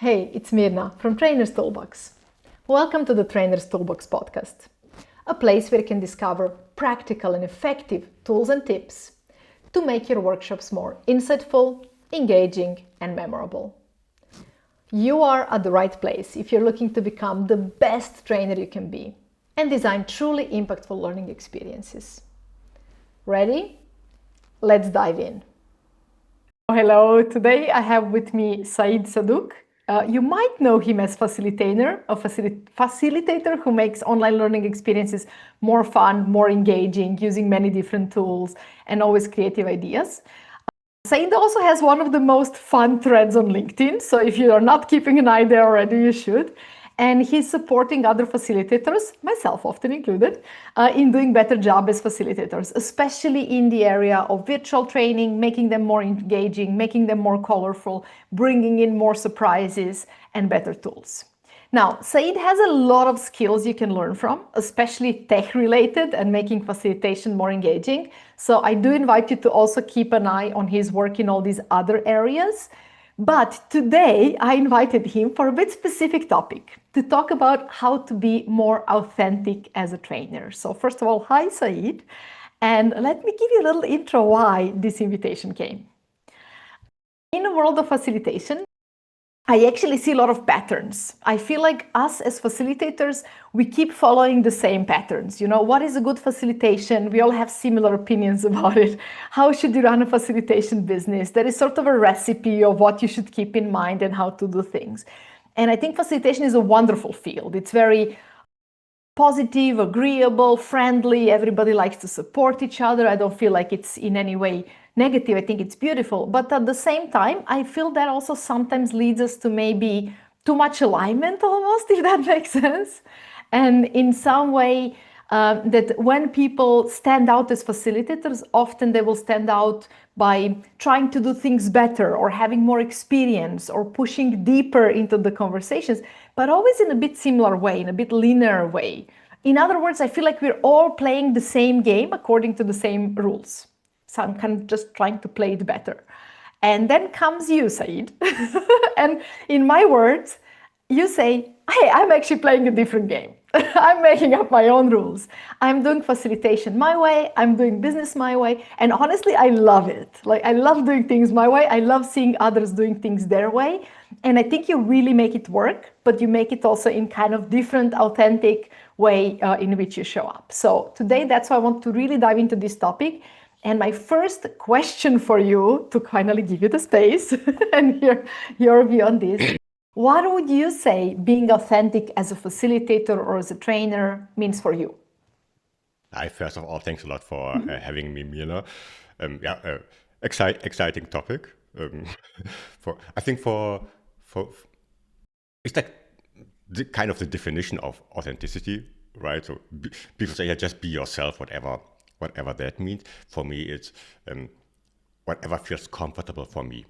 Hey, it's Mirna from Trainer's Toolbox. Welcome to the Trainer's Toolbox podcast, a place where you can discover practical and effective tools and tips to make your workshops more insightful, engaging, and memorable. You are at the right place if you're looking to become the best trainer you can be and design truly impactful learning experiences. Ready? Let's dive in. Hello, today I have with me Said Saddouk. You might know him as Facilitator, a facilitator who makes online learning experiences more fun, more engaging, using many different tools and always creative ideas. Saeed also has one of the most fun threads on LinkedIn, so if you are not keeping an eye there already, you should. And he's supporting other facilitators, myself often included, in doing better job as facilitators, especially in the area of virtual training, making them more engaging, making them more colorful, bringing in more surprises and better tools. Now, Saeed has a lot of skills you can learn from, especially tech-related and making facilitation more engaging. So I do invite you to also keep an eye on his work in all these other areas. But today I invited him for a bit specific topic to talk about how to be more authentic as a trainer. So first of all, hi Saeed, and let me give you a little intro why this invitation came. In the world of facilitation, I actually see a lot of patterns. I feel like us as facilitators, we keep following the same patterns. You know, what is a good facilitation? We all have similar opinions about it. How should you run a facilitation business? There is sort of a recipe of what you should keep in mind and how to do things. And I think facilitation is a wonderful field. It's very positive, agreeable, friendly. Everybody likes to support each other. I don't feel like it's in any way negative. I think it's beautiful. But at the same time, I feel that also sometimes leads us to maybe too much alignment almost, if that makes sense. And in some way, that when people stand out as facilitators, often they will stand out by trying to do things better or having more experience or pushing deeper into the conversations, but always in a bit similar way, in a bit linear way. In other words, I feel like we're all playing the same game according to the same rules. So I'm kind of just trying to play it better. And then comes you, Saeed. And in my words, you say, hey, I'm actually playing a different game. I'm making up my own rules. I'm doing facilitation my way. I'm doing business my way. And honestly, I love it. Like, I love doing things my way. I love seeing others doing things their way. And I think you really make it work, but you make it also in kind of different, authentic way in which you show up. So today, that's why I want to really dive into this topic. And my first question for you, to finally give you the space and hear your view on this, what would you say being authentic as a facilitator or as a trainer means for you? Hi, first of all, thanks a lot for having me, Mirna. Exciting topic. I think for it's like kind of the definition of authenticity, right? So people say, yeah, just be yourself, whatever that means. For me, it's whatever feels comfortable for me,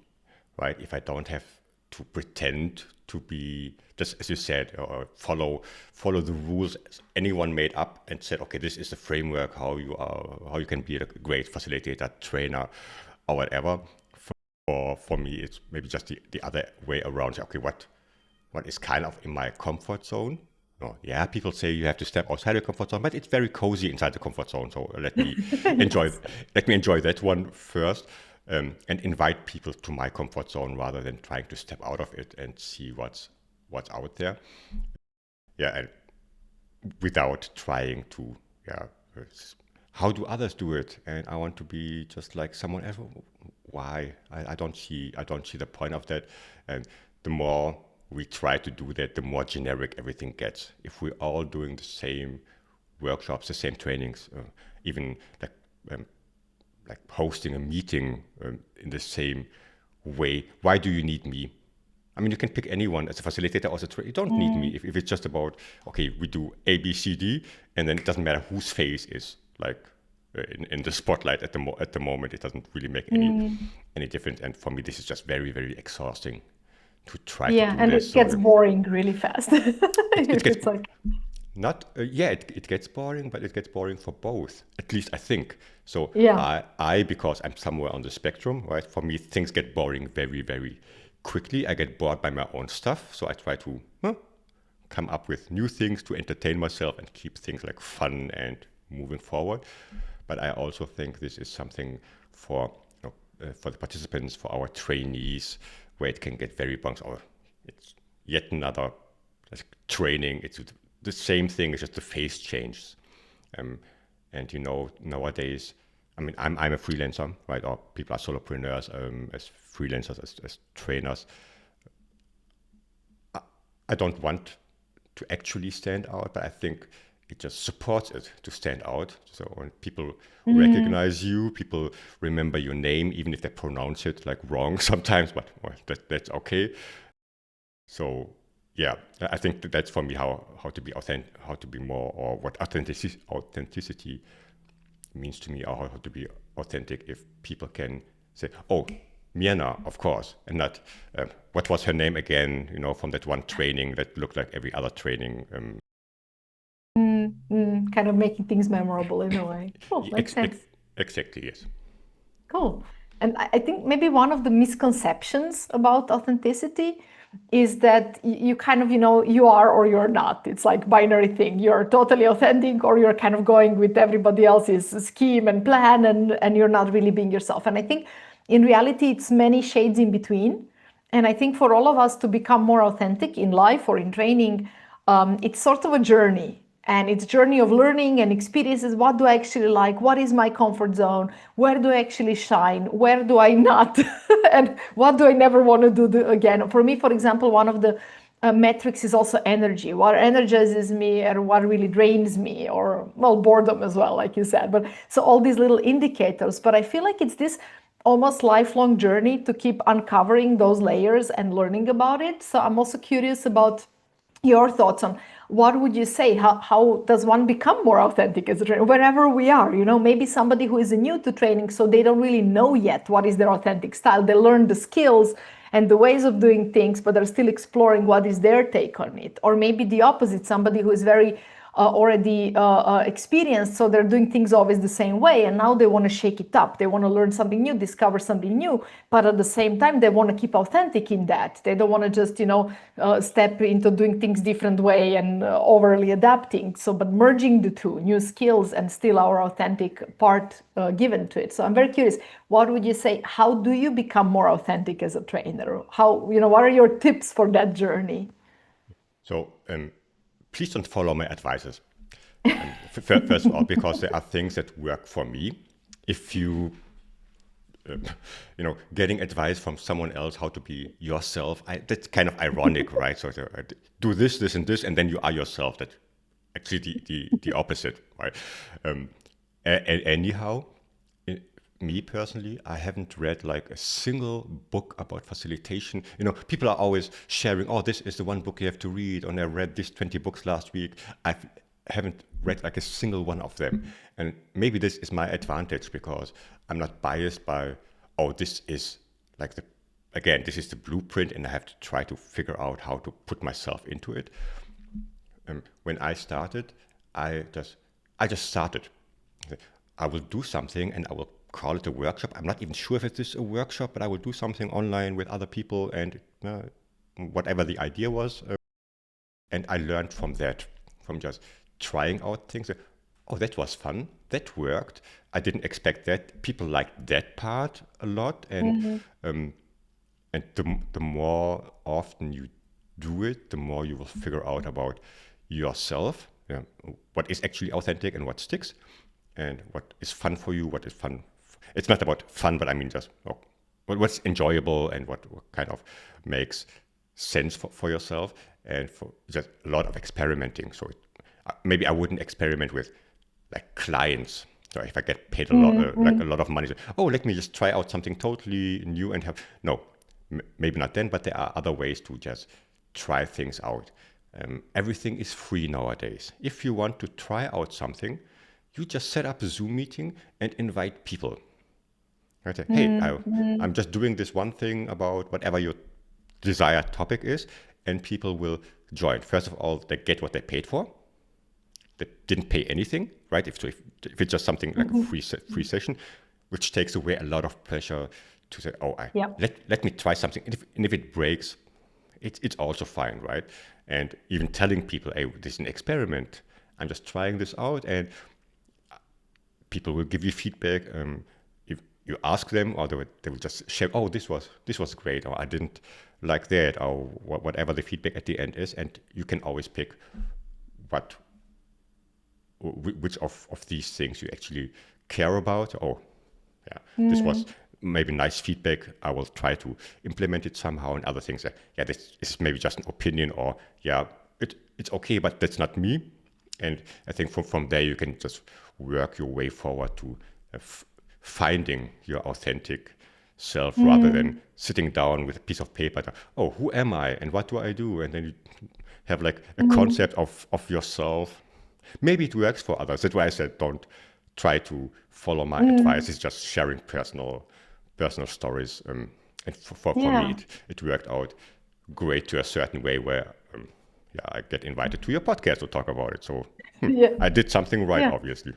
right? If I don't have to pretend to be, just as you said, or follow the rules anyone made up and said, okay, this is the framework how you can be a great facilitator, trainer, or whatever. For me, it's maybe just the other way around. Okay, what is kind of in my comfort zone? Oh, yeah, people say you have to step outside the comfort zone, but it's very cozy inside the comfort zone. So let me enjoy that one first. And invite people to my comfort zone rather than trying to step out of it and see what's out there. Yeah, and without trying to, how do others do it? And I want to be just like someone else. Why? I don't see the point of that. And the more we try to do that, the more generic everything gets. If we're all doing the same workshops, the same trainings, even like hosting a meeting in the same way. Why do you need me? I mean, you can pick anyone as a facilitator or as a trainer. You don't need me if it's just about, okay, we do A, B, C, D, and then it doesn't matter whose face is like in the spotlight at the moment. It doesn't really make any difference. And for me, this is just very, very exhausting to try to do and this. it gets boring really fast. It gets It's like, not it gets boring, but it gets boring for both, at least I think. So yeah. I because I'm somewhere on the spectrum, right? For me, things get boring very, very quickly I get bored by my own stuff. So I try to come up with new things to entertain myself and keep things like fun and moving forward. But I also think this is something for for the participants, for our trainees, where it can get very bonkers. Or it's yet another training. It's the same thing. It's just the face changes. And nowadays, I mean, I'm a freelancer, right? Or people are solopreneurs as freelancers, as trainers. I don't want to actually stand out, but I think it just supports it to stand out. So when people recognize you, people remember your name, even if they pronounce it like wrong sometimes, but well, that's okay. So yeah, I think that's for me how to be authentic, how to be more, or what authenticity means to me, or how to be authentic if people can say, oh, Miana, of course, and not what was her name again, from that one training that looked like every other training. Kind of making things memorable in a way. Cool, makes sense. Exactly, yes. Cool. And I think maybe one of the misconceptions about authenticity is that you kind of, you are or you're not. It's like binary thing. You're totally authentic or you're kind of going with everybody else's scheme and plan and you're not really being yourself. And I think in reality, it's many shades in between. And I think for all of us to become more authentic in life or in training, it's sort of a journey. And it's a journey of learning and experiences. What do I actually like? What is my comfort zone? Where do I actually shine? Where do I not? And what do I never want to do again? For me, for example, one of the metrics is also energy. What energizes me and what really drains me, or, well, boredom as well, like you said. But so all these little indicators. But I feel like it's this almost lifelong journey to keep uncovering those layers and learning about it. So I'm also curious about your thoughts on what would you say, how does one become more authentic as a trainer wherever we are, maybe somebody who is new to training, so they don't really know yet what is their authentic style. They learn the skills and the ways of doing things, but they're still exploring what is their take on it. Or maybe the opposite, somebody who is very already experienced, so they're doing things always the same way, and now they want to shake it up. They want to learn something new, discover something new, but at the same time they want to keep authentic in that. They don't want to just step into doing things different way and overly adapting. So but merging the two, new skills and still our authentic part given to it. So I'm very curious, what would you say, how do you become more authentic as a trainer? How, what are your tips for that journey? So please don't follow my advices. First of all, because there are things that work for me. If you, getting advice from someone else how to be yourself, that's kind of ironic, right? So do this, this, and this, and then you are yourself. That's actually the opposite, right? Anyhow, me personally, I haven't read like a single book about facilitation. People are always sharing, oh, this is the one book you have to read, and I read this 20 books last week. I haven't read like a single one of them. And maybe this is my advantage because I'm not biased by, oh, this is like this is the blueprint and I have to try to figure out how to put myself into it. When I started, I just started. I will do something and I will call it a workshop. I'm not even sure if it is a workshop, but I will do something online with other people and whatever the idea was. And I learned from that, from just trying out things. Oh, that was fun. That worked. I didn't expect that. People liked that part a lot. And and the more often you do it, the more you will figure out about yourself, what is actually authentic and what sticks, and what is fun for you, what is fun. It's not about fun, but I mean just what's enjoyable and what kind of makes sense for yourself, and for just a lot of experimenting. So maybe I wouldn't experiment with like clients. So if I get paid a lot, like a lot of money, let me just try out something totally new and have, no, maybe not then, but there are other ways to just try things out. Everything is free nowadays. If you want to try out something, you just set up a Zoom meeting and invite people. Right? Hey, I'm just doing this one thing about whatever your desired topic is, and people will join. First of all, they get what they paid for. They didn't pay anything, right? If it's just something like a free session, which takes away a lot of pressure to say, oh, Yeah. let me try something. And if it breaks, it's also fine, right? And even telling people, hey, this is an experiment. I'm just trying this out, and people will give you feedback. If you ask them, or they will just share, oh, this was great, or I didn't like that, or whatever the feedback at the end is, and you can always pick which of these things you actually care about. Oh, yeah, this was maybe nice feedback. I will try to implement it somehow. And other things, yeah, this is maybe just an opinion, or yeah, it's okay, but that's not me. And I think from there you can just work your way forward to finding your authentic self, rather than sitting down with a piece of paper. Oh, who am I and what do I do? And then you have like a concept of yourself. Maybe it works for others. That's why I said don't try to follow my advice. It's just sharing personal stories. And for me, it worked out great to a certain way where I get invited to your podcast to talk about it. So I did something right, obviously.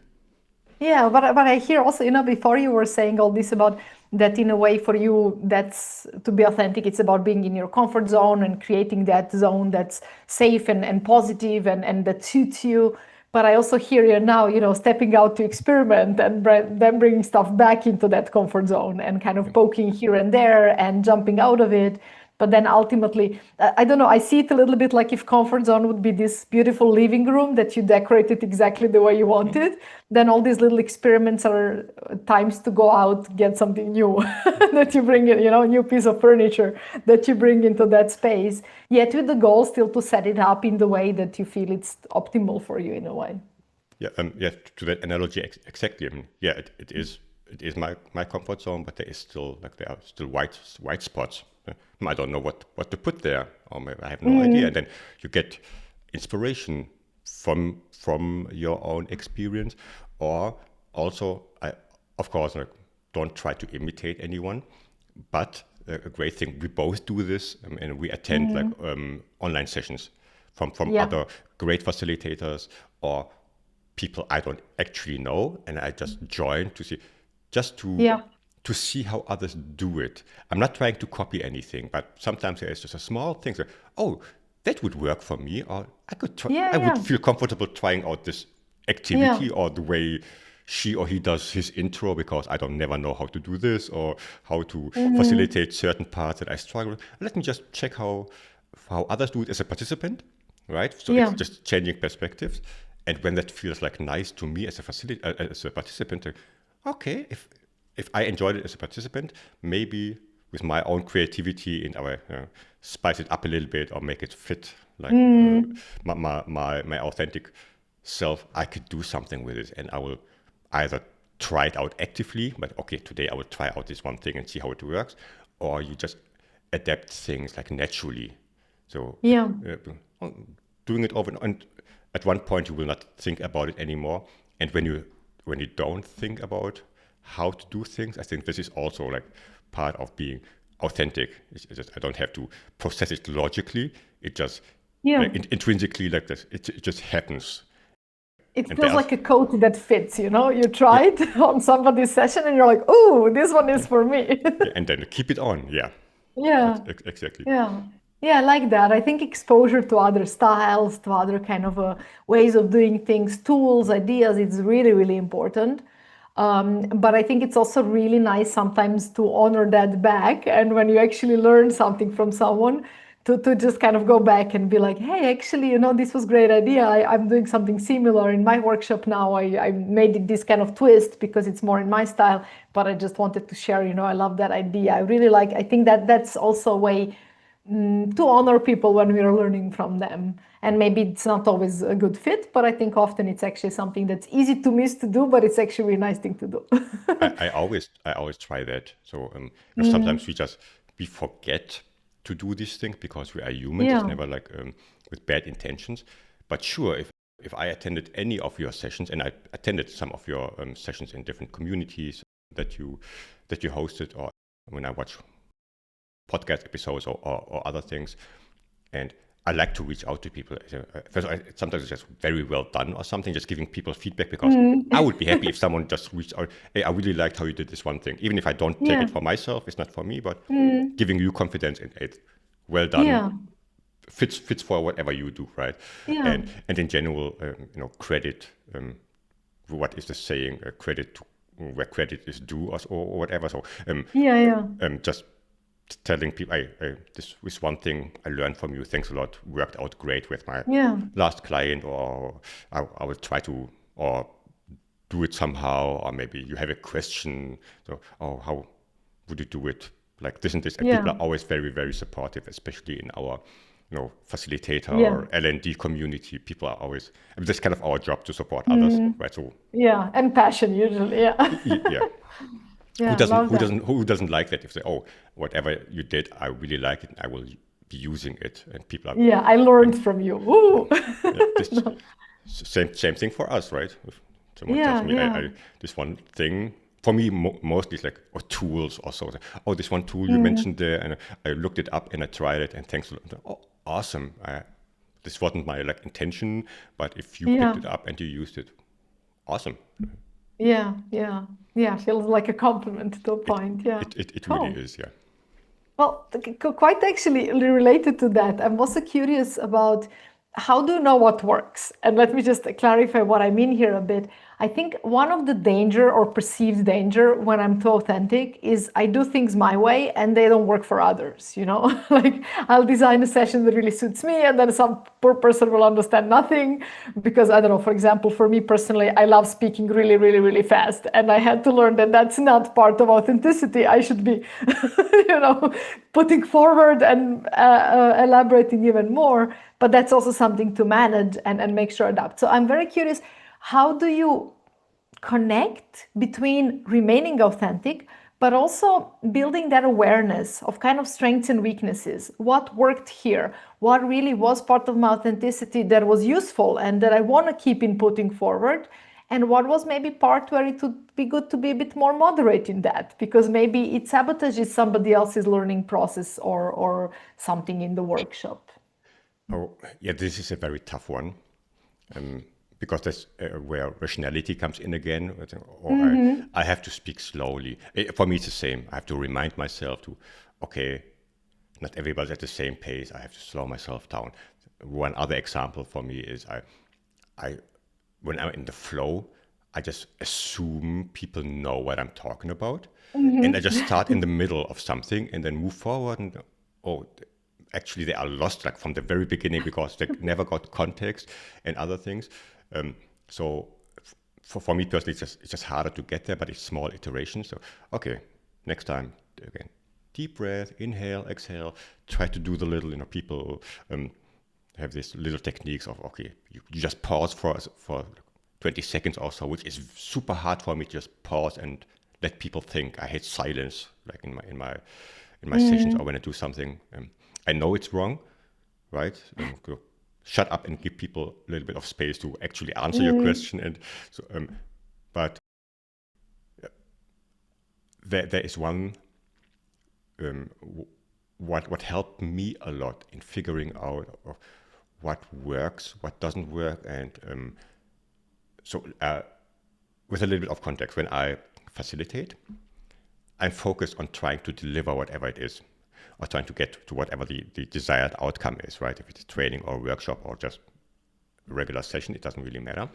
Yeah, but I hear also, before you were saying all this about that in a way for you, that's to be authentic, it's about being in your comfort zone and creating that zone that's safe and positive and that suits you. But I also hear you now, stepping out to experiment and then bringing stuff back into that comfort zone and kind of poking here and there and jumping out of it. But then ultimately, I don't know, I see it a little bit like if comfort zone would be this beautiful living room that you decorated exactly the way you wanted, then all these little experiments are times to go out, get something new that you bring in, a new piece of furniture that you bring into that space, yet with the goal still to set it up in the way that you feel it's optimal for you in a way. Yeah, to that analogy, exactly. I mean, yeah, it is my comfort zone, but there are still white spots. I don't know what to put there, or maybe I have no idea. And then you get inspiration from your own experience, or also, of course, don't try to imitate anyone. But a great thing, we both do this, and we attend online sessions from other great facilitators or people I don't actually know, and I just join to see, just to see how others do it. I'm not trying to copy anything, but sometimes there is just a small thing that, oh, that would work for me, or I could try, I would feel comfortable trying out this activity or the way she or he does his intro, because I don't never know how to do this or how to facilitate certain parts that I struggle. Let me just check how others do it as a participant, right? So it's just changing perspectives. And when that feels like nice to me as a participant, okay, if I enjoyed it as a participant, maybe with my own creativity in our spice it up a little bit or make it fit like my authentic self, I could do something with it, and I will either try it out actively, but okay, today I will try out this one thing and see how it works, or you just adapt things like naturally. So doing it over, and at one point you will not think about it anymore. And when you don't think about how to do things, I think this is also like part of being authentic. It's just, I don't have to process it logically. It just intrinsically like this. It just happens. It feels like a coat that fits, You try it on somebody's session and you're like, oh, this one is for me. And then keep it on. Yeah. Exactly. Yeah, I like that. I think exposure to other styles, to other kind of ways of doing things, tools, ideas, it's really, really important. But I think it's also really nice sometimes to honor that back. And when you actually learn something from someone, to just kind of go back and be like, hey, actually, this was a great idea. I'm doing something similar in my workshop now. I made it this kind of twist because it's more in my style, but I just wanted to share, I love that idea. I think that's also a way to honor people when we are learning from them. And maybe it's not always a good fit, but I think often it's actually something that's easy to miss to do, but it's actually a nice thing to do. I always try that. So sometimes we forget to do these things because we are human. It's never like with bad intentions. But sure, if I attended any of your sessions, and I attended some of your sessions in different communities that you hosted, or when I watch podcast episodes or other things, and I like to reach out to people. First, sometimes it's just very well done or something, just giving people feedback, because I would be happy if someone just reached out, hey, I really liked how you did this one thing. Even if I don't take Yeah. it for myself, it's not for me, but giving you confidence in it, well done, Yeah. fits for whatever you do, right? Yeah. And in general, credit, what is the saying, credit to where credit is due, or whatever. So Yeah. Yeah. just telling people, this was one thing I learned from you. Thanks a lot. Worked out great with my Yeah. last client, or I will try to, or do it somehow, or maybe you have a question. So, oh, how would you do it? Like this and this. And Yeah. people are always very, very supportive, especially in our, facilitator Yeah. or L&D community. People are always, I mean, that's kind of our job to support others, right? So, Yeah. And passion usually. Yeah. yeah. Yeah. Love that. Who doesn't like that? If they, oh, whatever you did, I really like it, and I will be using it, and people are, Yeah. I learned from you. Woo. yeah, this No. same thing for us, right? If someone tells Yeah. me, Yeah. I this one thing, for me mostly it's like, or tools or so. Oh, this one tool you mentioned there, and I looked it up and I tried it, and thanks a lot. Oh, awesome! This wasn't my intention, but if you picked Yeah. it up and you used it, awesome. Yeah. Yeah. Yeah. Feels like a compliment to a It point. Yeah. it really Cool. is, yeah. Well, quite actually related to that, I'm also curious about how do you know what works? And let me just clarify what I mean here a bit. I think one of the danger or perceived danger when I'm too authentic is I do things my way and they don't work for others, you know? Like I'll design a session that really suits me and then some poor person will understand nothing because I don't know, for example, for me personally, I love speaking really, really, really fast. And I had to learn that that's not part of authenticity. I should be, putting forward and elaborating even more, but that's also something to manage and make sure adapt. So I'm very curious, how do you connect between remaining authentic but also building that awareness of kind of strengths and weaknesses? What worked here? What really was part of my authenticity that was useful and that I want to keep inputting forward? And what was maybe part where it would be good to be a bit more moderate in that, because maybe it sabotages somebody else's learning process or something in the workshop. Oh, yeah, this is a very tough one, because that's where rationality comes in again. Or I have to speak slowly. For me, it's the same. I have to remind myself to, okay, not everybody's at the same pace. I have to slow myself down. One other example for me is I when I'm in the flow, I just assume people know what I'm talking about, and I just start in the middle of something and then move forward. And oh, actually, they are lost like from the very beginning because they never got context and other things. So for me personally, it's just harder to get there, but it's small iterations. So okay, next time again, deep breath, inhale, exhale. Try to do the little, people have these little techniques of, okay, you just pause for 20 seconds or so, which is super hard for me to just pause and let people think. I hate silence, like in my sessions or when I do something. I know it's wrong, right? Go shut up and give people a little bit of space to actually answer your question. And so, but there is one what helped me a lot in figuring out of what works, what doesn't work, and so with a little bit of context, when I facilitate, I'm focused on trying to deliver whatever it is, or trying to get to whatever the desired outcome is, right? If it's training or workshop or just a regular session, it doesn't really matter.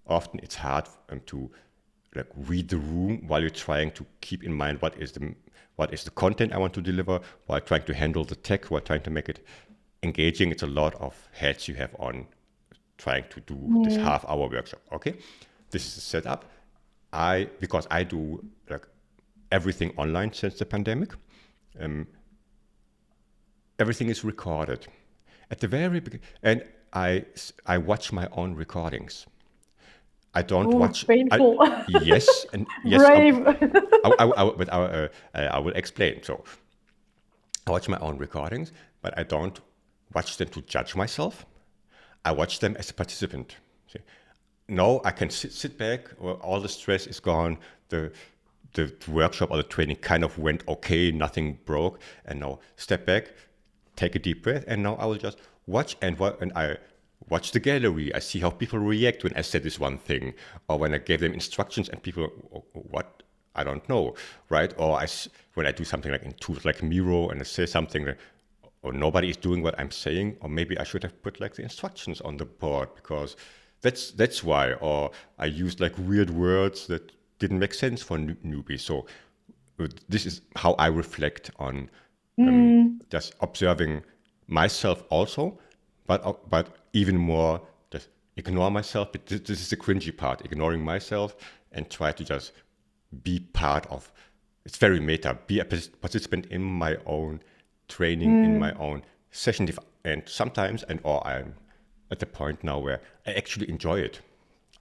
Often it's hard to read the room while you're trying to keep in mind what is the content I want to deliver, while trying to handle the tech, while trying to make it engaging. It's a lot of hats you have on trying to do this half-hour workshop. Okay, this is the setup. Because I do everything online since the pandemic. Everything is recorded at the very beginning, and I watch my own recordings. I don't Oh, watch. painful. Yes, and yes. Brave. I will explain. So I watch my own recordings, but I don't watch them to judge myself. I watch them as a participant. See, no, I can sit back. Well, all the stress is gone. The workshop or the training kind of went okay. Nothing broke. And now step back, take a deep breath, and now I will just watch and I watch the gallery. I see how people react when I said this one thing, or when I gave them instructions and people, what? I don't know, right? Or when I do something like in tools like Miro and I say something that, or nobody is doing what I'm saying, or maybe I should have put like the instructions on the board because that's why. Or I used like weird words that didn't make sense for newbies. So this is how I reflect on just observing myself also, but even more just ignore myself. But this is the cringy part, ignoring myself and try to just be part of. It's very meta. Be a participant in my own training, in my own session, and sometimes, or I'm at the point now where I actually enjoy it.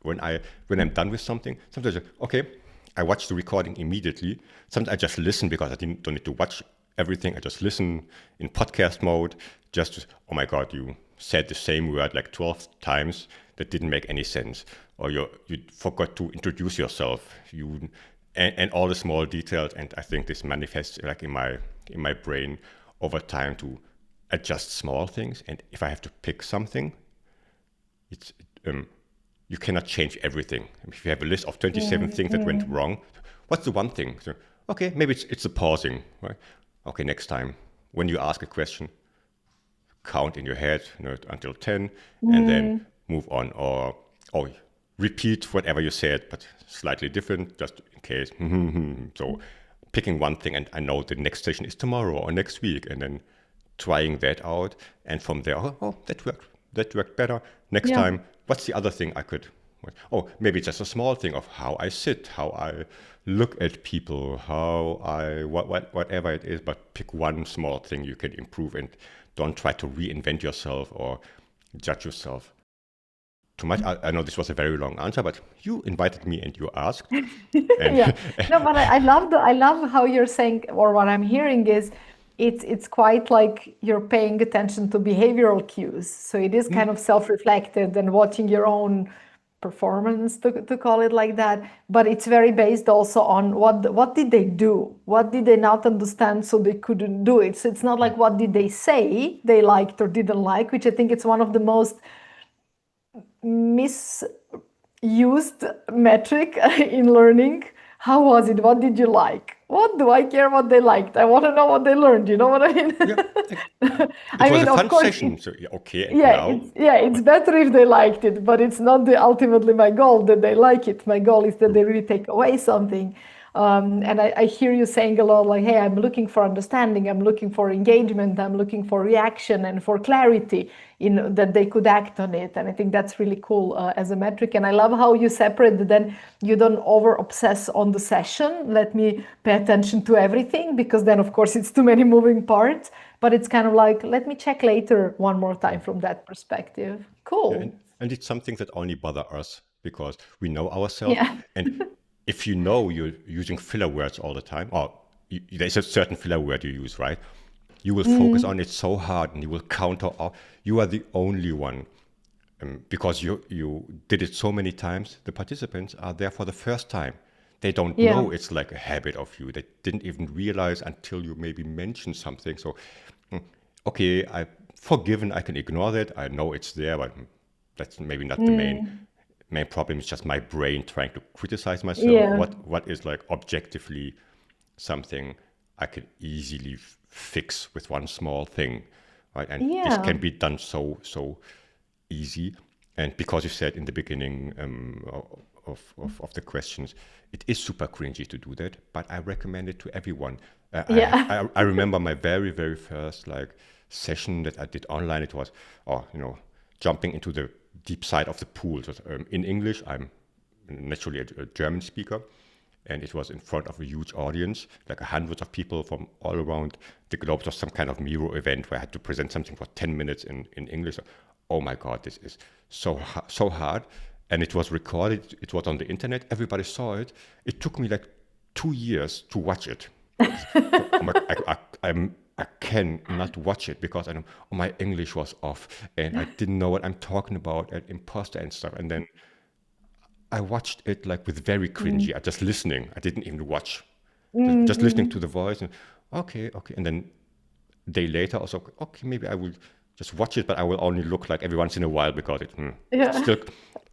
When I'm done with something, sometimes okay, I watch the recording immediately. Sometimes I just listen because I don't need to watch everything. I just listen in podcast mode. Oh my God, you said the same word like 12 times. That didn't make any sense. Or you forgot to introduce yourself. And all the small details. And I think this manifests like in my brain over time to adjust small things. And if I have to pick something, it's you cannot change everything. If you have a list of 27 things that went wrong, what's the one thing? So, okay, maybe it's the pausing, right? Okay, next time when you ask a question, count in your head until 10 and then move on, or repeat whatever you said, but slightly different, just in case. So picking one thing, and I know the next session is tomorrow or next week, and then trying that out. And from there, that worked better. Next time, what's the other thing I could? Oh, maybe just a small thing of how I sit, how I look at people, whatever it is, but pick one small thing you can improve and don't try to reinvent yourself or judge yourself too much. I know this was a very long answer, but you invited me and you asked. And Yeah. No, but I love how you're saying, or what I'm hearing is it's quite like you're paying attention to behavioral cues. So it is kind of self-reflected and watching your own performance to call it like that. But it's very based also on what did they do? What did they not understand so they couldn't do it? So it's not like what did they say they liked or didn't like, which I think it's one of the most misused metric in learning. How was it? What did you like? What do I care what they liked? I want to know what they learned. You know what I mean? yeah, I it was mean, a of fun course, session. So okay, and now, it's better if they liked it, but it's not ultimately my goal that they like it. My goal is that they really take away something. And I hear you saying a lot like, hey, I'm looking for understanding, I'm looking for engagement, I'm looking for reaction and for clarity in that they could act on it. And I think that's really cool as a metric. And I love how you separate, then you don't over obsess on the session. Let me pay attention to everything, because then of course it's too many moving parts, but it's kind of like, let me check later one more time from that perspective. yeah, Cool. and it's something that only bother us because we know ourselves. Yeah. And if you know you're using filler words all the time, or there's a certain filler word you use, right? You will focus on it so hard, and you will counter. You are the only one, because you did it so many times. The participants are there for the first time. They don't Yeah. know it's like a habit of you. They didn't even realize until you maybe mention something. So, okay, I'm forgiven. I can ignore that. I know it's there, but that's maybe not the main problem. It's just my brain trying to criticize myself. Yeah. What is like objectively something I can easily fix with one small thing, right? And this Yeah. can be done so easy. And because you said in the beginning of the questions, it is super cringy to do that, but I recommend it to everyone. Yeah. I remember my very first like session that I did online. It was, jumping into the deep side of the pool. So, in English, I'm naturally a German speaker, and it was in front of a huge audience, like hundreds of people from all around the globe. It was some kind of Miro event where I had to present something for 10 minutes in English. Oh my God, this is so hard. And it was recorded, it was on the internet, everybody saw it. It took me like 2 years to watch it. So I cannot watch it because I know my English was off and I didn't know what I'm talking about and imposter and stuff. And then I watched it like with very cringy. I just listening. I didn't even watch. Just listening to the voice and okay. And then day later, also, okay, maybe I will just watch it, but I will only look like every once in a while because it's Yeah. still,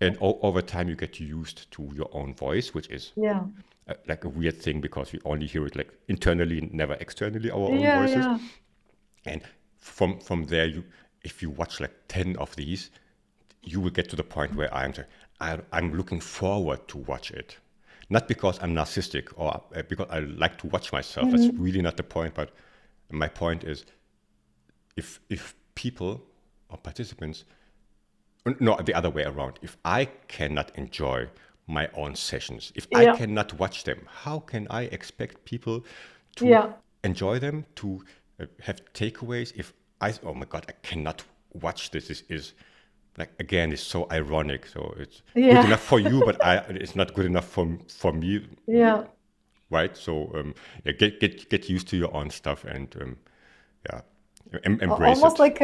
and over time you get used to your own voice, which is Yeah. like a weird thing because we only hear it like internally, never externally, our own Yeah. voices. Yeah. And from there, if you watch like 10 of these, you will get to the point where I'm looking forward to watch it. Not because I'm narcissistic or because I like to watch myself. That's Mhm. really not the point. But my point is, if people or participants, no, the other way around. If I cannot enjoy my own sessions, if I Yeah. cannot watch them, how can I expect people to Yeah. enjoy them, to have takeaways? If oh my God, I cannot watch this. This is like, again, it's so ironic. So it's good Yeah. enough for you, but it's not good enough for me, Yeah. right? So yeah, get used to your own stuff and yeah, embrace Almost it. like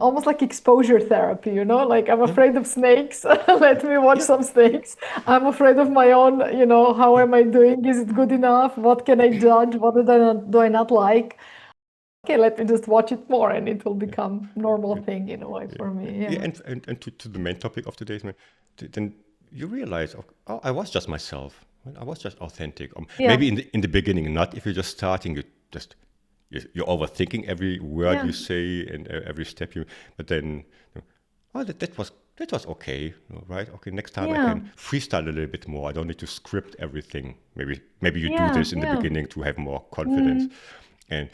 almost like exposure therapy, like I'm afraid of snakes. Let me watch Yeah, some snakes. I'm afraid of my own, how yeah, am I doing? Is it good enough? What can I judge? What do I not like? Okay, let me just watch it more and it will yeah. become normal And, thing in a way for me. yeah, Yeah. and to the main topic of today's man, then you realize, oh, I was just myself. Well, I was just authentic. Yeah. Maybe in the beginning, not if you're just starting. You're overthinking every word Yeah. you say and every step you. But then, oh, that was okay, right? Okay, next time I Yeah. can freestyle a little bit more. I don't need to script everything. Maybe you do Yeah. this in the Yeah. beginning to have more confidence, Mm. and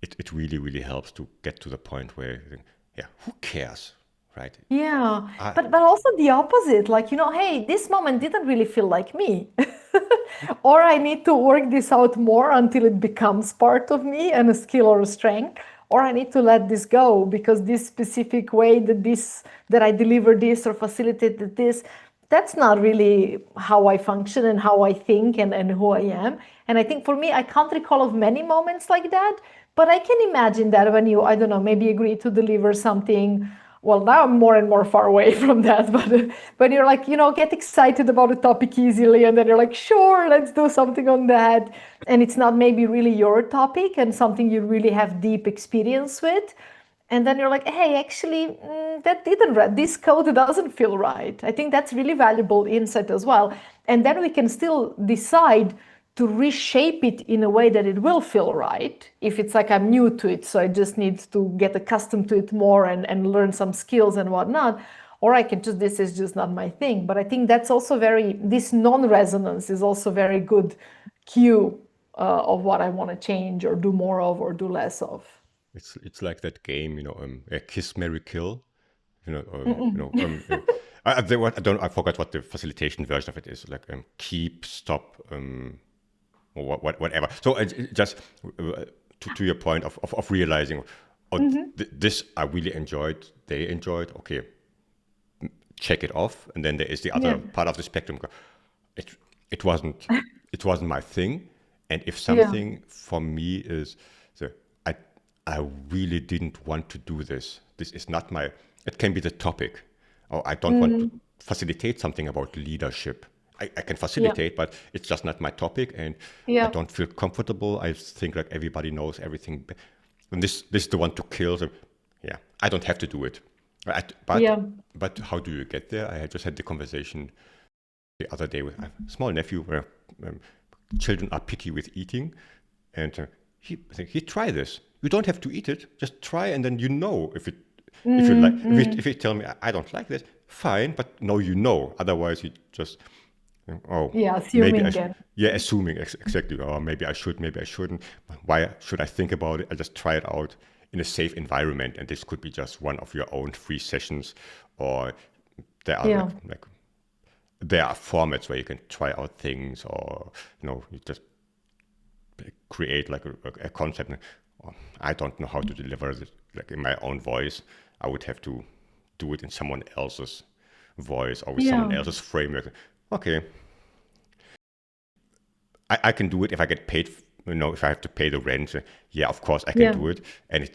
it really helps to get to the point where you think, yeah, who cares, right? Yeah, I but also the opposite, like, hey, this moment didn't really feel like me. Or I need to work this out more until it becomes part of me and a skill or a strength. Or I need to let this go because this specific way that I deliver this or facilitated this, that's not really how I function and how I think and who I am. And I think for me, I can't recall of many moments like that, but I can imagine that when you, I don't know, maybe agree to deliver something. Well, now I'm more and more far away from that, but when you're like, get excited about a topic easily, and then you're like, sure, let's do something on that, and it's not maybe really your topic and something you really have deep experience with, and then you're like, hey, actually, that didn't read this code doesn't feel right. I think that's really valuable insight as well, and then we can still decide to reshape it in a way that it will feel right. If it's like I'm new to it, so I just need to get accustomed to it more and learn some skills and whatnot, or I can just, this is just not my thing. But I think that's also this non-resonance is also very good cue of what I want to change or do more of or do less of. it's like that game, Kiss, Mary, Kill. I forgot what the facilitation version of it is. Like keep, stop, or whatever. So just to your point of realizing, oh, Mm-hmm. this I really enjoyed. They enjoyed. Okay, check it off. And then there is the Yeah. other part of the spectrum. It it wasn't it wasn't my thing. And if Yeah. something for me is, so I I really didn't want to do this. This is not my. It can be the topic. Or I don't want to Mm. facilitate something about leadership. I can Yeah. facilitate, but it's just not my topic, and I Yeah. don't feel comfortable. I think like everybody knows everything, and this is the one to kill. So, yeah, I don't have to do it. But Yeah. but how do you get there? I had just had the conversation the other day with a small nephew where um, children are picky with eating, and I think he try this. You don't have to eat it. Just try, and then if you like if you tell me I don't like this, fine. But no, Otherwise, you just oh, Yeah. maybe I Assuming should. again. Yeah, assuming exactly. Or maybe I should. Maybe I shouldn't. Why should I think about it? I just try it out in a safe environment, and this could be just one of your own free sessions, or there are Yeah. like there are formats where you can try out things, or you just create like a concept. I don't know how to deliver it like in my own voice. I would have to do it in someone else's voice or with someone Yeah. else's framework. Okay, I can do it if I get paid. If I have to pay the rent, yeah, of course I can Yeah. do it. And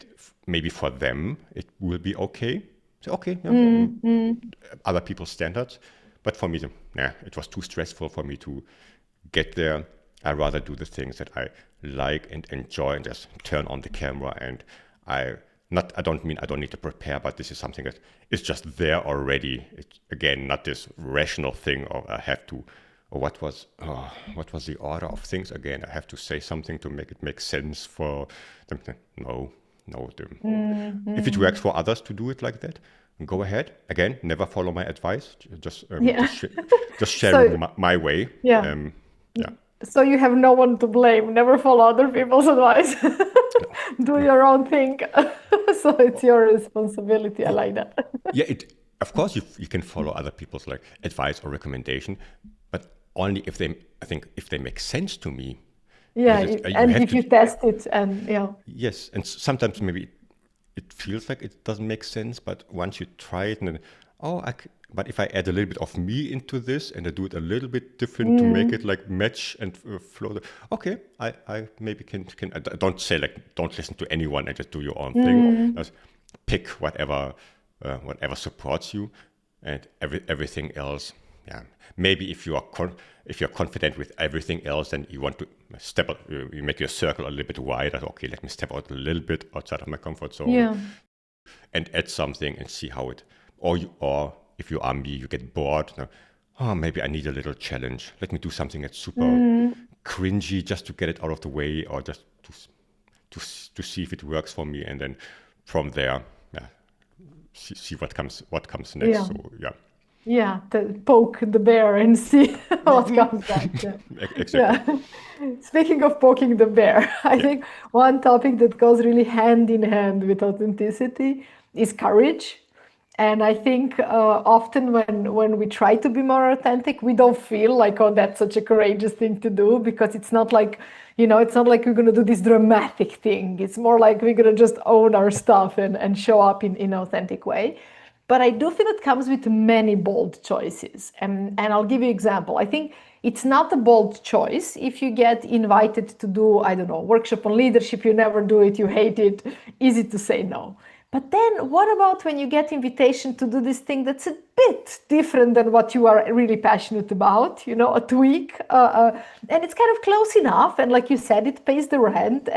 maybe for them it will be okay. So okay, yeah, Mm. other people's standards. But for me, yeah, it was too stressful for me to get there. I rather do the things that I like and enjoy and just turn on the camera. And I don't mean I don't need to prepare, but this is something that is just there already. It's again not this rational thing of I have to, or what was the order of things again? I have to say something to make it make sense for them. No, no. If it works for others to do it like that, go ahead. Again, never follow my advice. Just sharing my way. Yeah. Yeah. So you have no one to blame. Never follow other people's advice. Do your own thing. So it's your responsibility. I like that. Yeah, of course you can follow other people's like advice or recommendation, but only if they make sense to me. Yeah, and if you test it and Yes, and sometimes maybe it feels like it doesn't make sense, but once you try it, and then but if I add a little bit of me into this and I do it a little bit different to make it like match and flow, okay, I maybe can. I don't say like don't listen to anyone and just do your own thing. Just pick whatever supports you, and everything else. Yeah, maybe if you're confident with everything else, then you want to step out. You make your circle a little bit wider. Okay, let me step out a little bit outside of my comfort zone and add something and see how it. Or if you are me, you get bored. Maybe I need a little challenge. Let me do something that's super cringy just to get it out of the way, or just to see if it works for me, and then from there, see what comes next. Yeah. So to poke the bear and see what comes next. Exactly. Speaking of poking the bear, I think one topic that goes really hand in hand with authenticity is courage. And I think often when we try to be more authentic, we don't feel like, oh, that's such a courageous thing to do, because it's not like, it's not like we're going to do this dramatic thing. It's more like we're going to just own our stuff and show up in an authentic way. But I do feel it comes with many bold choices. And I'll give you an example. I think it's not a bold choice if you get invited to do, I don't know, workshop on leadership, you never do it, you hate it, easy to say no. But then what about when you get invitation to do this thing that's a bit different than what you are really passionate about, a tweak, and it's kind of close enough. And like you said, it pays the rent,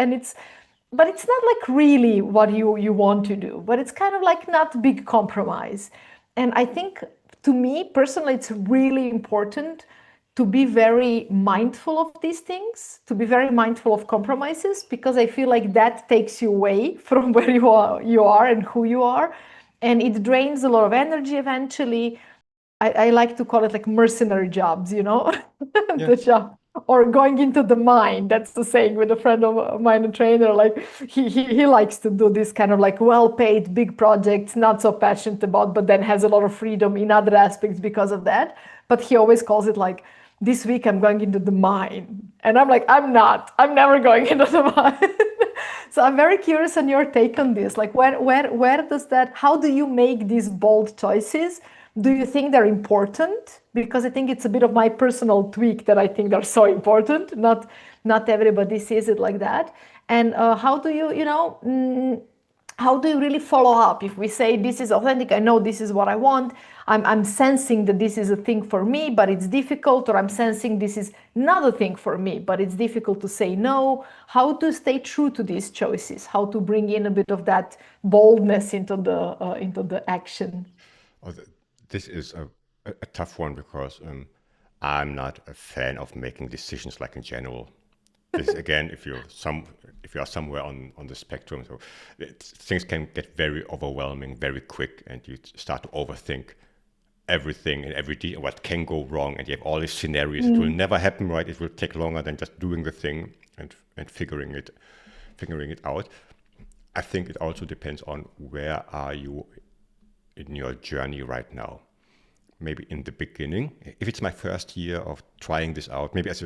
but it's not like really what you want to do, but it's kind of like not big compromise. And I think to me personally, it's really important to be very mindful of these things, to be very mindful of compromises, because I feel like that takes you away from where you are and who you are. And it drains a lot of energy eventually. I like to call it like mercenary jobs, the job. Or going into the mine. That's the saying with a friend of mine, a trainer. Like he likes to do this kind of like well-paid big projects, not so passionate about, but then has a lot of freedom in other aspects because of that. But he always calls it like, this week I'm going into the mine. And I'm like, I'm never going into the mine. So I'm very curious on your take on this. Like where does that, how do you make these bold choices? Do you think they're important? Because I think it's a bit of my personal tweak that I think they're so important. Not everybody sees it like that. And how do you, how do you really follow up? If we say this is authentic, I know this is what I want, I'm sensing that this is a thing for me, but it's difficult, or I'm sensing this is not a thing for me, but it's difficult to say no. How to stay true to these choices? How to bring in a bit of that boldness into the action? This is a tough one, because I'm not a fan of making decisions like in general. This again, if you are somewhere on the spectrum, so things can get very overwhelming very quick, and you start to overthink everything and what can go wrong, and you have all these scenarios. It will never happen, right? It will take longer than just doing the thing and figuring it out. I think it also depends on where are you in your journey right now. Maybe in the beginning, if it's my first year of trying this out, maybe as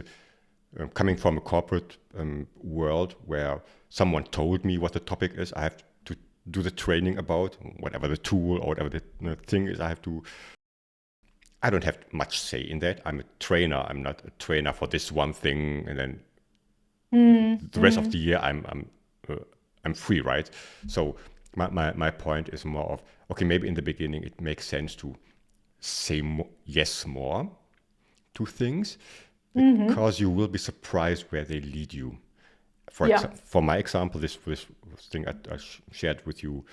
coming from a corporate world where someone told me what the topic is, I have to do the training about whatever the tool or whatever the thing is. I don't have much say in that. I'm a trainer. I'm not a trainer for this one thing, and then the rest of the year I'm free, right? So my point is more of, okay, maybe in the beginning it makes sense to say yes more to things, because you will be surprised where they lead you. For my example, this thing I shared with you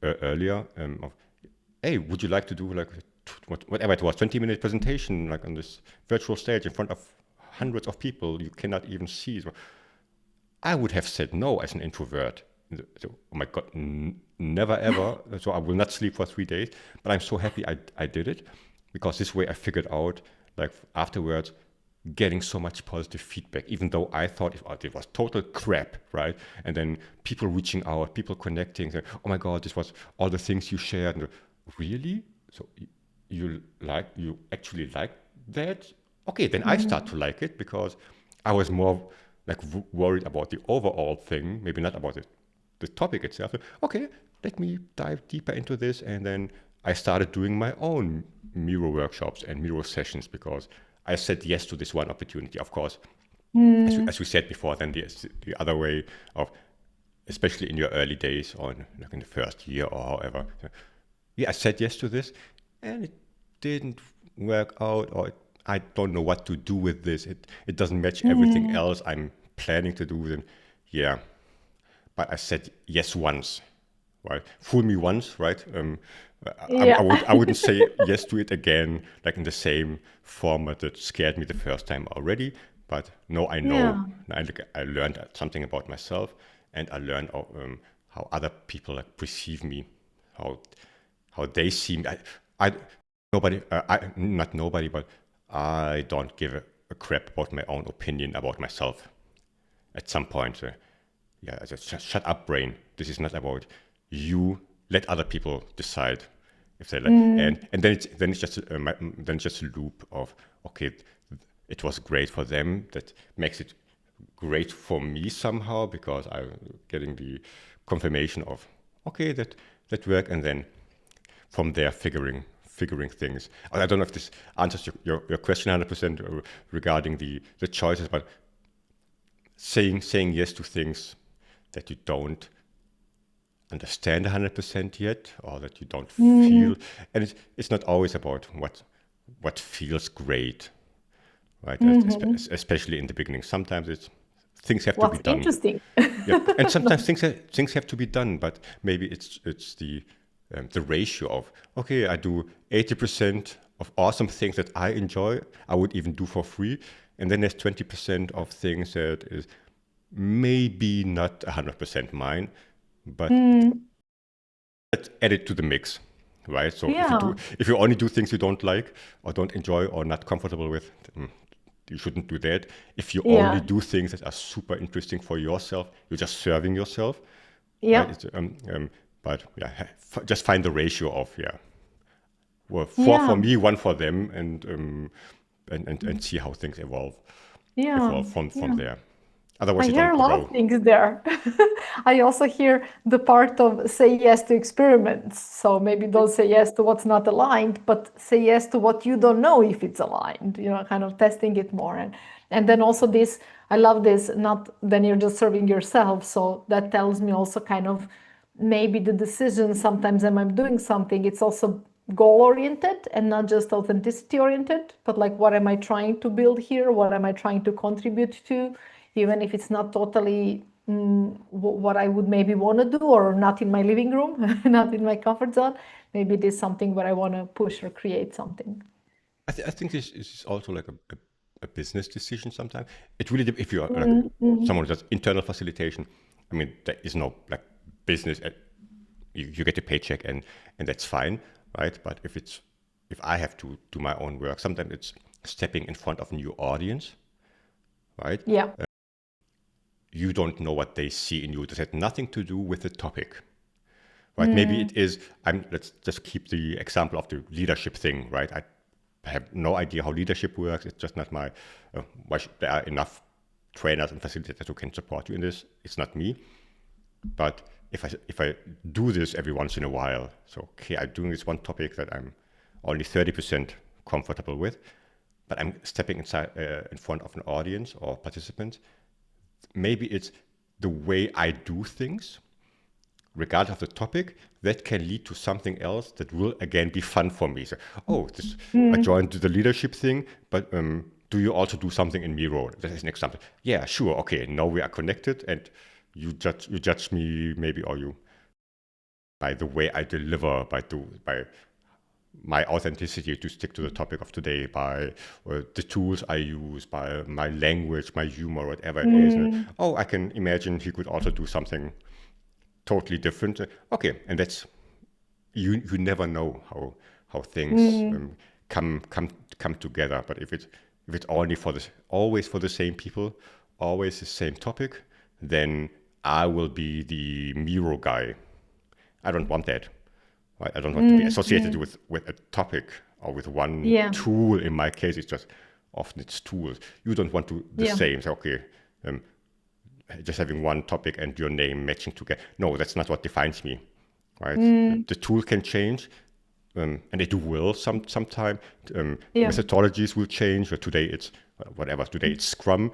earlier, of, hey, would you like to do like whatever it was, 20-minute presentation, like on this virtual stage in front of hundreds of people you cannot even see? So I would have said no as an introvert. So, oh my God, never ever. So I will not sleep for 3 days. But I'm so happy I did it, because this way I figured out, like afterwards, getting so much positive feedback, even though I thought it was total crap, right? And then people reaching out, people connecting, saying, oh my God, this was all the things you shared. And, really? So you actually like that? Okay, then I start to like it, because I was more like worried about the overall thing, maybe not about the topic itself. Okay, let me dive deeper into this. And then I started doing my own Miro workshops and Miro sessions, because I said yes to this one opportunity. Of course, as we said before, then the other way of, especially in your early days, or like in the first year or however, yeah, I said yes to this, and it didn't work out, or I don't know what to do with this. It doesn't match everything else I'm planning to do. Then, yeah, but I said yes once, right? Fool me once, right? I wouldn't say yes to it again, like in the same format that scared me the first time already. But no, I know. I learned something about myself, and I learned how other people like perceive me, how they see me. Not nobody, but I don't give a crap about my own opinion about myself. At some point, I just shut up, brain. This is not about you. Let other people decide if they like, and then it's just a loop of, okay, it was great for them. That makes it great for me somehow, because I'm getting the confirmation of, okay, that worked, and then from there figuring things. I don't know if this answers your question 100% regarding the choices, but saying yes to things that you don't understand 100% yet, or that you don't feel, and it's not always about what feels great, right? Especially in the beginning. Sometimes things have to be done. Interesting. And sometimes things have to be done, but maybe it's the ratio of, okay, I do 80% of awesome things that I enjoy, I would even do for free, and then there's 20% of things that is maybe not 100% mine, but let's add it to the mix, right? So if you only do things you don't like or don't enjoy or not comfortable with, you shouldn't do that. If you only do things that are super interesting for yourself, you're just serving yourself. Yeah. Right? But just find the ratio of four for me, one for them, and see how things evolve from there. Otherwise, I you hear don't a lot grow. of things there. I also hear the part of say yes to experiments. So maybe don't say yes to what's not aligned, but say yes to what you don't know if it's aligned, kind of testing it more. And then also this, I love this, not then you're just serving yourself. So that tells me also kind of maybe the decision sometimes when I'm doing something, it's also goal oriented and not just authenticity oriented, but like, what am I trying to build here? What am I trying to contribute to? Even if it's not totally what I would maybe want to do, or not in my living room, not in my comfort zone, maybe it is something where I want to push or create something. I think this is also like a business decision sometimes. It really, if you're like someone who does internal facilitation, I mean, there is no like business. You get a paycheck and that's fine, right? But if I have to do my own work, sometimes it's stepping in front of a new audience, right? Yeah. You don't know what they see in you. This had nothing to do with the topic, right? Maybe it is. Let's just keep the example of the leadership thing, right? I have no idea how leadership works. It's just not my. There are enough trainers and facilitators who can support you in this. It's not me. But if I do this every once in a while, so okay, I'm doing this one topic that I'm only 30% comfortable with, but I'm stepping inside in front of an audience or participants. Maybe it's the way I do things, regardless of the topic, that can lead to something else that will again be fun for me. So, I joined the leadership thing, but do you also do something in Miro? That is an example. Yeah, sure. Okay, now we are connected, and you judge me maybe, or you by the way I deliver, by my authenticity to stick to the topic of today, by the tools I use, by my language, my humor, whatever it is. Oh, I can imagine he could also do something totally different. Okay, and that's you never know how things come together. But if it's only always for the same people, always the same topic, then I will be the Miro guy. I don't want that. Right? I don't want to be associated with a topic or with one tool. In my case, it's just often it's tools. You don't want to the same. So, okay, just having one topic and your name matching together. No, that's not what defines me. Right? The tool can change, and it will sometime. Methodologies will change. Or today it's whatever. Today it's Scrum.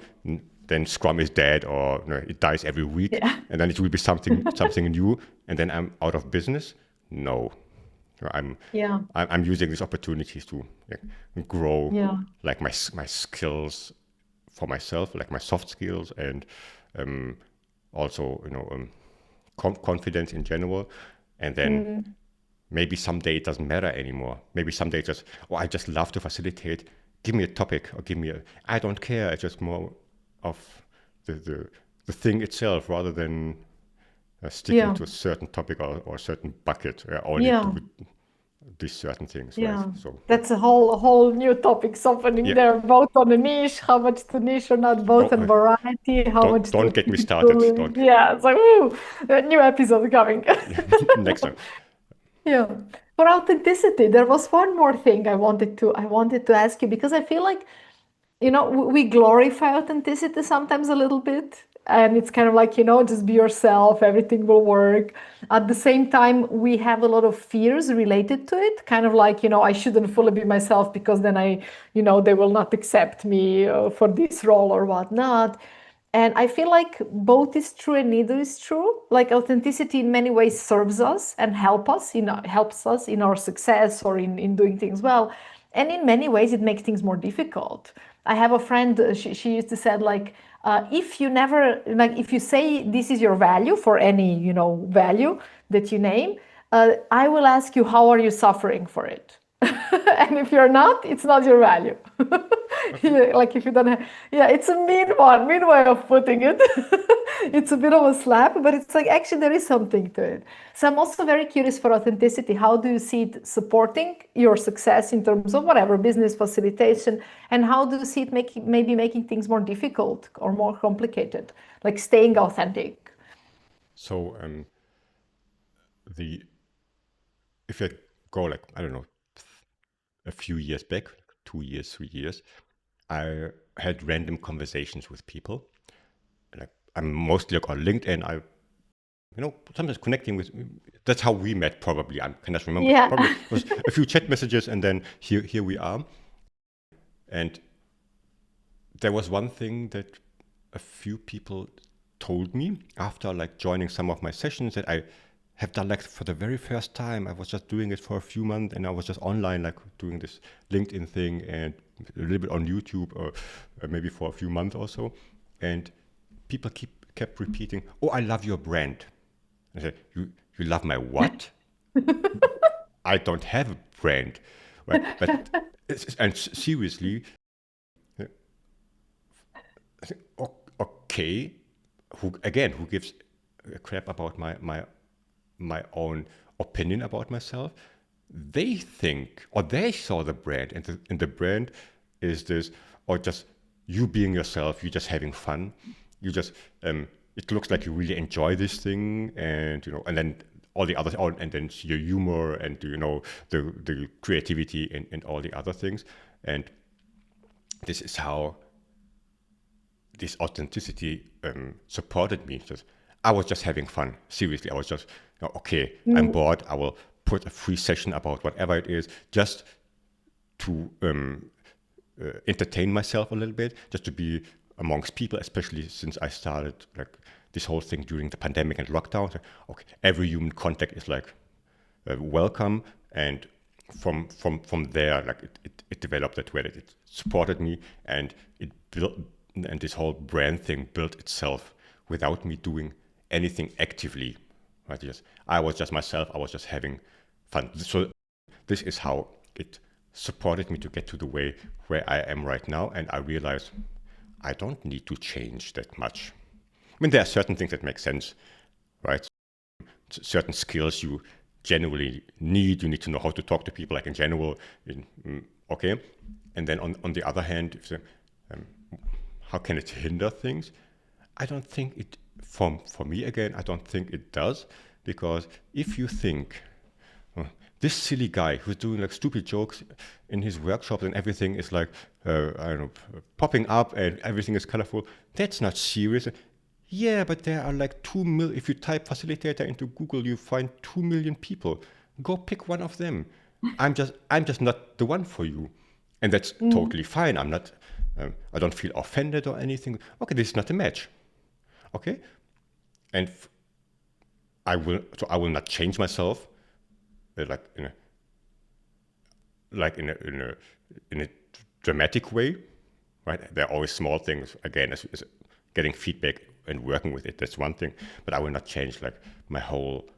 Then Scrum is dead, or it dies every week, and then it will be something new, and then I'm out of business. No, I'm using these opportunities to grow, like my skills for myself, like my soft skills, and also confidence in general, and then maybe someday it doesn't matter anymore. Maybe someday I just love to facilitate. Give me a topic, or I don't care. It's just more of the thing itself, rather than sticking to a certain topic or a certain bucket, only do these certain things. Yeah, right? So that's a whole new topic opening there, both on a niche, how much to niche or not, both on variety, how much don't to get me started. Don't. Yeah, it's like, ooh, a new episode coming. Next time. Yeah. For authenticity, there was one more thing I wanted to ask you, because I feel like, we glorify authenticity sometimes a little bit. And it's kind of like, just be yourself, everything will work. At the same time, we have a lot of fears related to it. Kind of like, I shouldn't fully be myself, because then they will not accept me for this role or whatnot. And I feel like both is true and neither is true. Like authenticity in many ways serves us and helps us in our success or in doing things well. And in many ways, it makes things more difficult. I have a friend, she used to say, like, if you say this is your value for any, value that you name, I will ask you, how are you suffering for it? And if you're not, it's not your value. Like if you don't have, it's a mean way of putting it. It's a bit of a slap, but it's like actually there is something to it. So I'm also very curious for authenticity. How do you see it supporting your success in terms of whatever business facilitation, and how do you see it making things more difficult or more complicated, like staying authentic? So if you go like, I don't know, a few years back, 2 years, 3 years, I had random conversations with people. Like I'm mostly like on LinkedIn. I sometimes connecting with. That's how we met. Probably I cannot remember. Yeah. Probably it was a few chat messages, and then here we are. And there was one thing that a few people told me after like joining some of my sessions, that I have done like for the very first time. I was just doing it for a few months, and I was just online, like doing this LinkedIn thing and a little bit on YouTube, or maybe for a few months or so. And people kept repeating, "Oh, I love your brand." I said, "You love my what?" I don't have a brand, right? But and seriously, I think, okay, who gives a crap about my own opinion about myself? They think, or they saw the brand, and the brand is this, or just you being yourself, you just having fun, you just it looks like you really enjoy this thing, and and then all the others, and then your humor, and the creativity, and all the other things. And this is how this authenticity supported me. I was just having fun. Seriously, I was just, okay, I'm bored. I will put a free session about whatever it is, just to entertain myself a little bit, just to be amongst people, especially since I started like this whole thing during the pandemic and lockdown. So, okay, every human contact is like welcome, and from there, like it developed that way, that it supported me, and it built, and this whole brand thing built itself without me doing anything actively. Right? I was just myself. I was just having fun. So this is how it supported me to get to the way where I am right now. And I realized I don't need to change that much. I mean, there are certain things that make sense, right? Certain skills you generally need. You need to know how to talk to people, like in general. Okay. And then on the other hand, how can it hinder things? I don't think it, for me again, I don't think it does. Because if you think, this silly guy who's doing like stupid jokes in his workshops and everything is like, I don't know, popping up and everything is colorful, that's not serious. Yeah, but there are like 2 million, if you type facilitator into Google, you find 2 million people. Go pick one of them. I'm just not the one for you. And that's totally fine. I'm not, I don't feel offended or anything. Okay, this is not a match. Okay? And I will not change myself, like in a dramatic way, right? There are always small things. Again, as getting feedback and working with it, that's one thing. But I will not change like my whole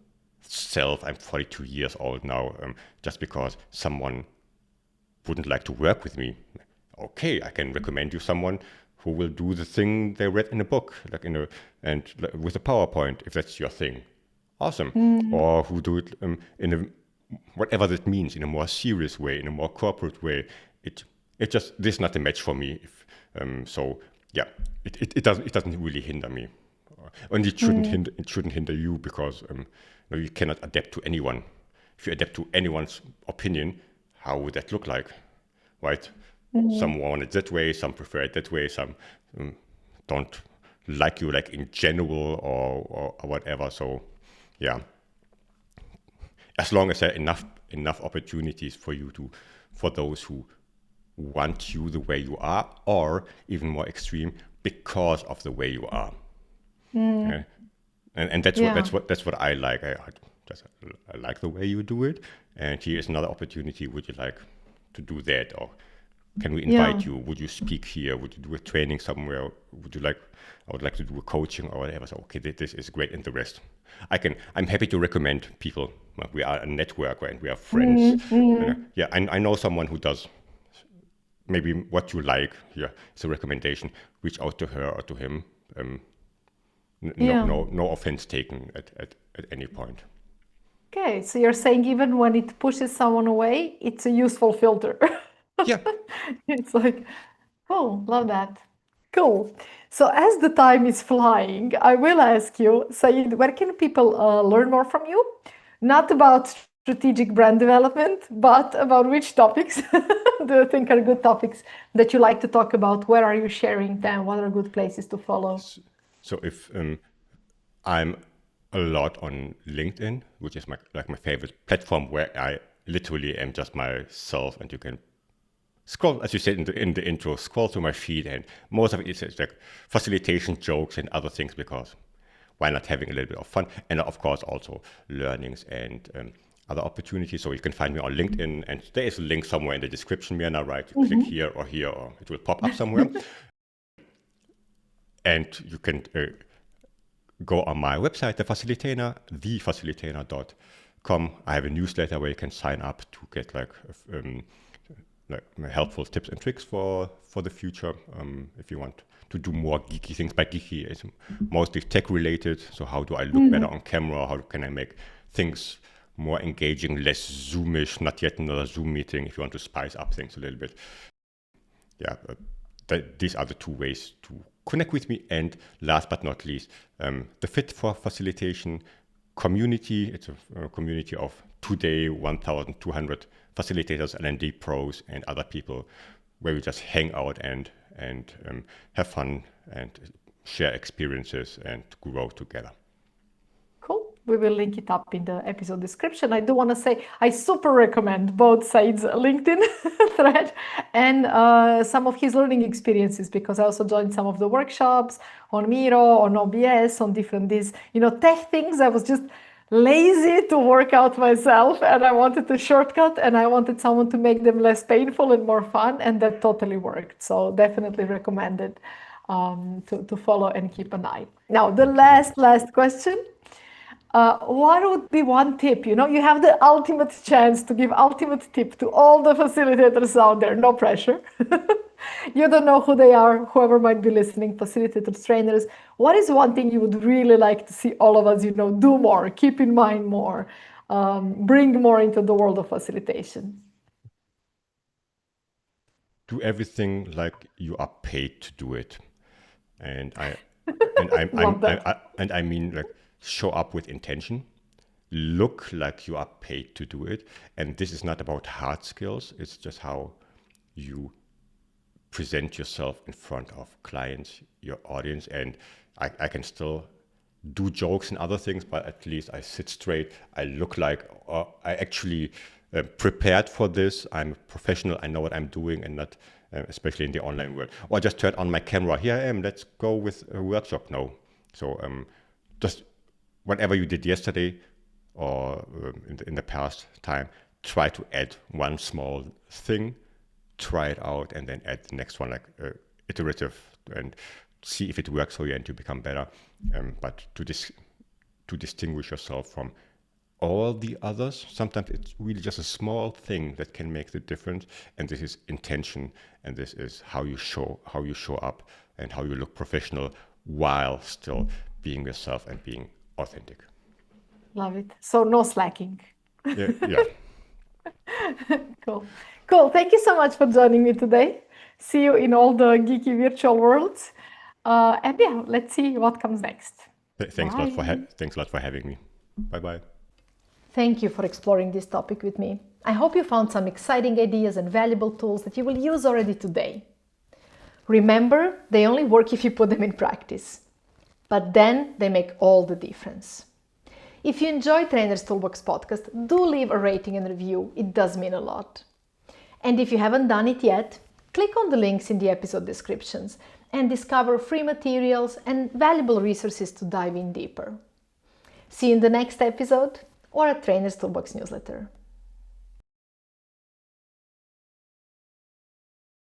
self. I'm 42 years old now, just because someone wouldn't like to work with me. Okay, I can recommend you someone who will do the thing they read in a book, like and with a PowerPoint, if that's your thing. Awesome. Or who do it in a, whatever that means, in a more serious way, in a more corporate way. It just, this is not a match for me. So yeah, it doesn't really hinder me, and it shouldn't hinder you, because you cannot adapt to anyone. If you adapt to anyone's opinion, how would that look like, right? Some want it that way, some prefer it that way, some don't like you, like in general, or whatever. So yeah, as long as there are enough opportunities for those who want you the way you are, or even more extreme, because of the way you are. Yeah? And that's what I like. I like the way you do it, and here is another opportunity. Would you like to do that, or can we invite you? Would you speak here? Would you do a training somewhere? I would like to do a coaching or whatever. So okay, this is great, and the rest, I'm happy to recommend people. We are a network, and we are friends. Yeah, I know someone who does maybe what you like. Yeah, it's a recommendation. Reach out to her or to him. No offense taken at any point. Okay, so you're saying even when it pushes someone away, it's a useful filter. Yeah. It's like, cool, love that. Cool. So as the time is flying, I will ask you, Saeed, where can people learn more from you? Not about strategic brand development, but about which topics do you think are good topics that you like to talk about? Where are you sharing them? What are good places to follow? So if I'm a lot on LinkedIn, which is my favorite platform, where I literally am just myself, and you can scroll, as you said in the intro, scroll through my feed, and most of it is like facilitation jokes and other things, because why not having a little bit of fun, and of course also learnings and other opportunities. So you can find me on LinkedIn, and there is a link somewhere in the description, Mirna, right? You click here, or it will pop up somewhere. And you can go on my website, the Facilitainer, thefacilitainer.com. I have a newsletter where you can sign up to get like helpful tips and tricks for the future. If you want to do more geeky things. By geeky, it's mostly tech related. So how do I look better on camera? How can I make things more engaging, less Zoomish? Not yet another Zoom meeting. If you want to spice up things a little bit. Yeah, these are the two ways to connect with me. And last but not least, the Fit for Facilitation community. It's a community of today 1,200 facilitators, L&D pros, and other people, where we just hang out and have fun and share experiences and grow together. Cool. We will link it up in the episode description. I do want to say I super recommend both Said's LinkedIn thread and some of his learning experiences, because I also joined some of the workshops on Miro, on OBS, on different these tech things. I was just lazy to work out myself, and I wanted a shortcut, and I wanted someone to make them less painful and more fun, and that totally worked. So definitely recommended to follow and keep an eye. Now, the last question. What would be one tip? You have the ultimate chance to give ultimate tip to all the facilitators out there. No pressure. You don't know who they are, whoever might be listening, facilitators, trainers. What is one thing you would really like to see all of us, do more, keep in mind more, bring more into the world of facilitation? Do everything like you are paid to do it, and I mean like show up with intention, look like you are paid to do it, and this is not about hard skills. It's just how you present yourself in front of clients, your audience, and I can still do jokes and other things, but at least I sit straight. I look like I actually prepared for this. I'm a professional. I know what I'm doing, and not especially in the online world. Or I just turn on my camera. Here I am. Let's go with a workshop. No. So just whatever you did yesterday or in the past time, try to add one small thing, try it out, and then add the next one, like iterative, and see if it works for you and you become better. But to distinguish yourself from all the others, sometimes it's really just a small thing that can make the difference. And this is intention, and this is how you show up and how you look professional while still being yourself and being authentic. Love it. So no slacking. Yeah. Cool. Thank you so much for joining me today. See you in all the geeky virtual worlds. And yeah, let's see what comes next. Thanks a lot for having me. Bye-bye. Thank you for exploring this topic with me. I hope you found some exciting ideas and valuable tools that you will use already today. Remember, they only work if you put them in practice. But then they make all the difference. If you enjoy Trainer's Toolbox podcast, do leave a rating and review. It does mean a lot. And if you haven't done it yet, click on the links in the episode descriptions and discover free materials and valuable resources to dive in deeper. See you in the next episode or at Trainer's Toolbox newsletter.